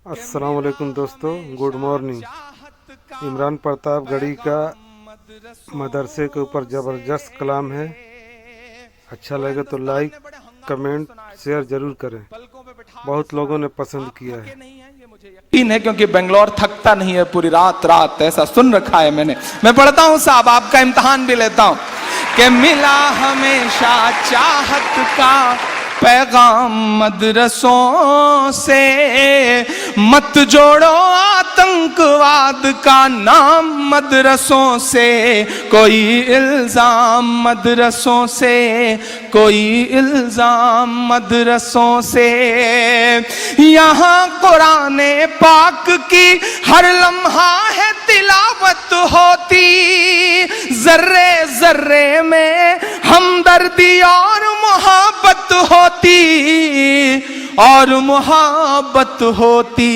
अस्सलाम वालेकुम दोस्तों, गुड मॉर्निंग। इमरान प्रताप गढ़ी का मदरसे के ऊपर ज़बरदस्त कलाम है। अच्छा लगे तो लाइक, कमेंट, शेयर ज़रूर करें। बहुत लोगों ने पसंद किया है। यकीन है क्योंकि बेंगलोर थकता नहीं है, पूरी रात रात ऐसा सुन रखा है मैंने। मैं पढ़ता हूँ साहब, आपका इम्तिहान भी लेता हूँ कि मिला हमेशा चाहत का पैगाम मदरसों से, मत जोड़ो आतंकवाद का नाम मदरसों से, कोई इल्जाम मदरसों से, कोई इल्जाम मदरसों से। यहाँ कुराने पाक की हर लम्हा है तिलावत होती, जर्रे जर्रे में हमदर्दी और मोहब्बत होती, और मोहब्बत होती।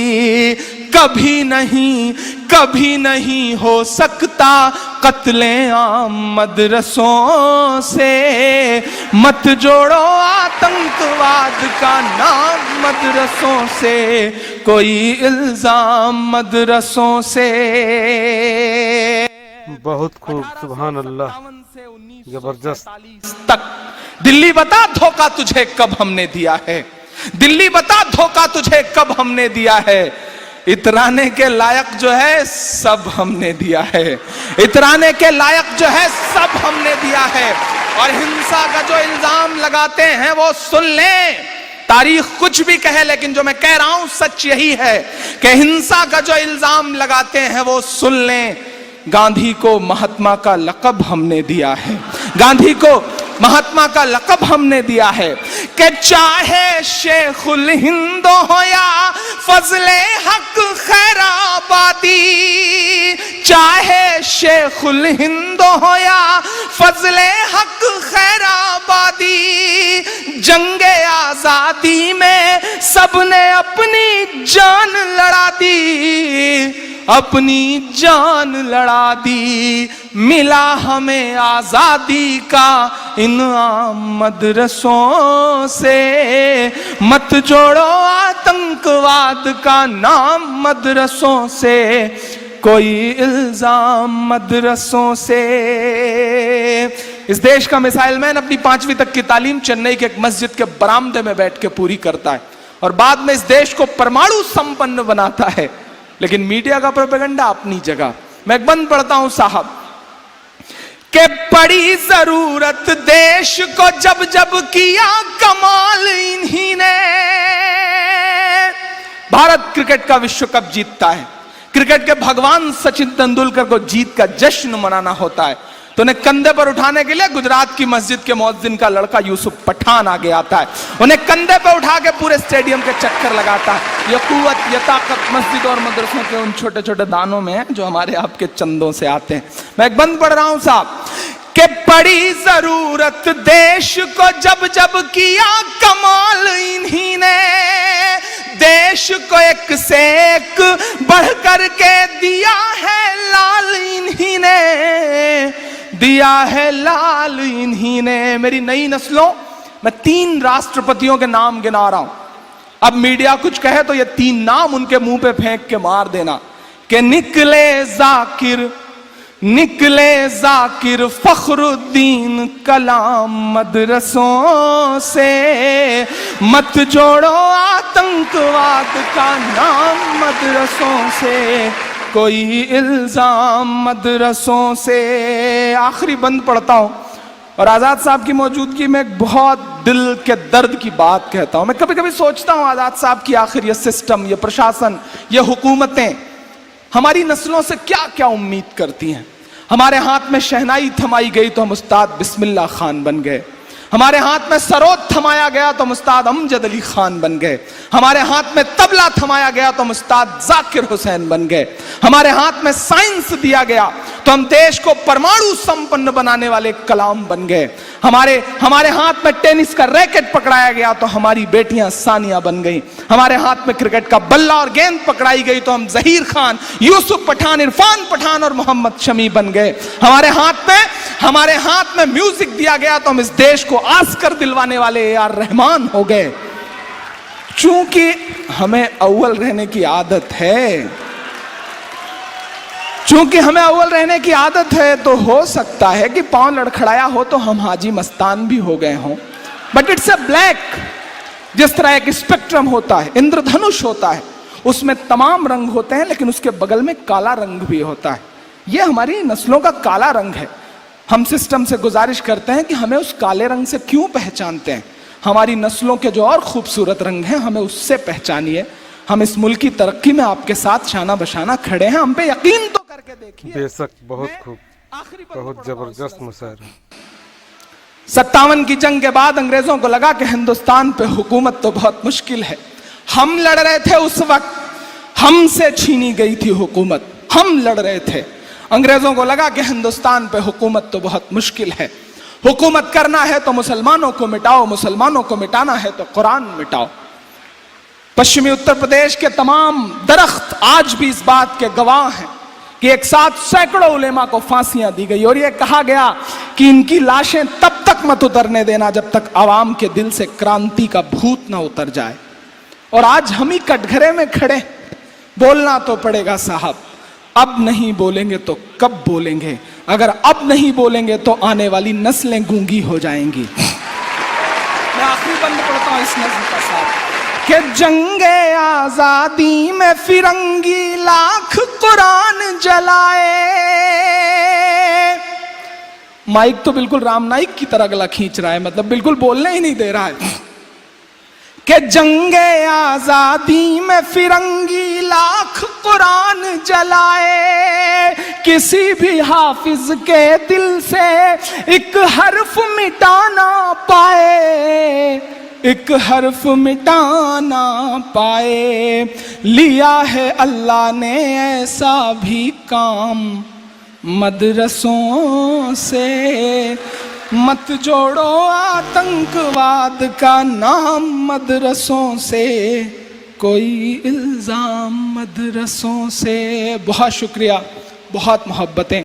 कभी नहीं हो सकता कत्ले आम मदरसों से, मत जोड़ो आतंकवाद का नाम मदरसों से, कोई इल्जाम मदरसों से। बहुत खूब, सुभान अल्लाह, जबरदस्त। तक दिल्ली बता धोखा तुझे कब हमने दिया है, दिल्ली बता धोखा तुझे कब हमने दिया है। इतराने के लायक जो है सब हमने दिया है, इतराने के लायक जो है सब हमने दिया है। और हिंसा का जो इल्जाम लगाते हैं वो सुन लें, तारीख कुछ भी कहे लेकिन जो मैं कह रहा हूं सच यही है कि हिंसा का जो इल्जाम लगाते हैं वो सुन लें। गांधी को महात्मा का लक़ब हमने दिया है, गांधी को महात्मा का लक़ब हमने दिया है कि चाहे शेखुल हिंद हो या फजले हक खैराबादी, चाहे शेखुल हिंद हो या फजले हक खैराबादी, जंगे आजादी में सबने अपनी जान लड़ा दी, अपनी जान लड़ा दी। मिला हमें आजादी का इनाम मदरसों से, मत जोड़ो आतंकवाद का नाम मदरसों से, कोई इल्जाम मदरसों से। इस देश का मिसाइल मैन अपनी 5वीं तक की तालीम चेन्नई के एक मस्जिद के बरामदे में बैठ के पूरी करता है और बाद में इस देश को परमाणु संपन्न बनाता है। लेकिन मीडिया का प्रोपेगेंडा अपनी जगह। मैं एक बंद पढ़ता हूं साहब के पड़ी जरूरत देश को जब जब किया कमाल इन्हीं ने। भारत क्रिकेट का विश्व कप जीतता है, क्रिकेट के भगवान सचिन तेंदुलकर को जीत का जश्न मनाना होता है, तो उन्हें कंधे पर उठाने के लिए गुजरात की मस्जिद के मुअज्जिन का लड़का यूसुफ पठान आगे आता है, उन्हें कंधे पर उठा के पूरे स्टेडियम के चक्कर लगाता है। ये कुव्वत, ये ताकत मस्जिद और मदरसों के उन छोटे छोटे दानों में है जो हमारे आपके चंदों से आते हैं। मैं एक बंद पढ़ रहा हूं साहब कि पड़ी जरूरत देश को जब जब किया कमाल इन्हीं ने, देश को एक से एक बढ़ कर के दिया है लाल इन्हीं ने, दिया है लाल इन्हीं ने। मेरी नई नस्लों, मैं 3 राष्ट्रपतियों के नाम गिना रहा हूं। अब मीडिया कुछ कहे तो ये 3 नाम उनके मुंह पे फेंक के मार देना कि निकले जाकिर फखरुद्दीन कलाम मदरसों से, मत जोड़ो आतंकवाद का नाम मदरसों से, कोई इल्जाम मदरसों से। आखिरी बंद पढ़ता हूं और आजाद साहब की मौजूदगी में एक बहुत दिल के दर्द की बात कहता हूं। मैं कभी कभी सोचता हूं आजाद साहब की आखिर ये सिस्टम, ये प्रशासन, ये हुकूमतें हमारी नस्लों से क्या क्या उम्मीद करती हैं। हमारे हाथ में शहनाई थमाई गई तो हम उस्ताद बिस्मिल्लाह खान बन गए, हमारे हाथ में सरोद थमाया गया तो हम उस्ताद अमजद अली खान बन गए, हमारे हाथ में तबला थमाया गया तो हम उस्ताद जाकिर हुसैन बन गए, हमारे हाथ में साइंस दिया गया तो हम देश को परमाणु संपन्न बनाने वाले कलाम बन गए, हमारे हाथ में टेनिस का रैकेट पकड़ाया गया तो हमारी बेटियां सानिया बन गई, हमारे हाथ में क्रिकेट का बल्ला और गेंद पकड़ाई गई तो हम जहीर खान, यूसुफ पठान, इरफान पठान और मोहम्मद शमी बन गए, हमारे हाथ में म्यूजिक दिया गया तो हम इस देश को आस्कर दिलवाने वाले ए आर रहमान हो गए। चूंकि हमें अव्वल रहने की आदत है, चूंकि हमें अव्वल रहने की आदत है, तो हो सकता है कि पांव लड़खड़ाया हो तो हम हाजी मस्तान भी हो गए हों। बट इट्स अ ब्लैक, जिस तरह एक स्पेक्ट्रम होता है, इंद्रधनुष होता है, उसमें तमाम रंग होते हैं, लेकिन उसके बगल में काला रंग भी होता है। यह हमारी नस्लों का काला रंग है। हम सिस्टम से गुजारिश करते हैं कि हमें उस काले रंग से क्यों पहचानते हैं? हमारी नस्लों के जो और खूबसूरत रंग हैं, हमें उससे पहचानिए। हम इस मुल्क की तरक्की में आपके साथ शाना बशाना खड़े हैं, हम पे यकीन तो करके देखिए। बेशक बहुत खूब, बहुत जबरदस्त मुशायरा। 57 की जंग के बाद अंग्रेजों को लगा कि हिंदुस्तान पे हुकूमत तो बहुत मुश्किल है। हम लड़ रहे थे उस वक्त, हमसे छीनी गई थी हुकूमत, हम लड़ रहे थे। अंग्रेजों को लगा कि हिंदुस्तान पे हुकूमत तो बहुत मुश्किल है, हुकूमत करना है तो मुसलमानों को मिटाओ, मुसलमानों को मिटाना है तो कुरान मिटाओ। पश्चिमी उत्तर प्रदेश के तमाम दरख्त आज भी इस बात के गवाह हैं कि एक साथ सैकड़ों उलेमा को फांसियां दी गई और यह कहा गया कि इनकी लाशें तब तक मत उतरने देना जब तक आवाम के दिल से क्रांति का भूत ना उतर जाए। और आज हम ही कटघरे में खड़े, बोलना तो पड़ेगा साहब, अब नहीं बोलेंगे तो कब बोलेंगे? अगर अब नहीं बोलेंगे तो आने वाली नस्लें गूंगी हो जाएंगी। मैं आखिरी बंद पढ़ता हूं इस नज्म का साथ कि जंगे आजादी में फिरंगी लाख कुरान जलाए। माइक तो बिल्कुल राम नाइक की तरह गला खींच रहा है, मतलब बिल्कुल बोलने ही नहीं दे रहा है कि जंगे आजादी में फिरंगी लाख कुरान जलाए, किसी भी हाफिज के दिल से एक हर्फ मिटाना पाए, एक हर्फ मिटाना पाए। लिया है अल्लाह ने ऐसा भी काम मदरसों से, मत जोड़ो आतंकवाद का नाम मदरसों से, कोई इल्जाम मदरसों से। बहुत शुक्रिया, बहुत मोहब्बतें।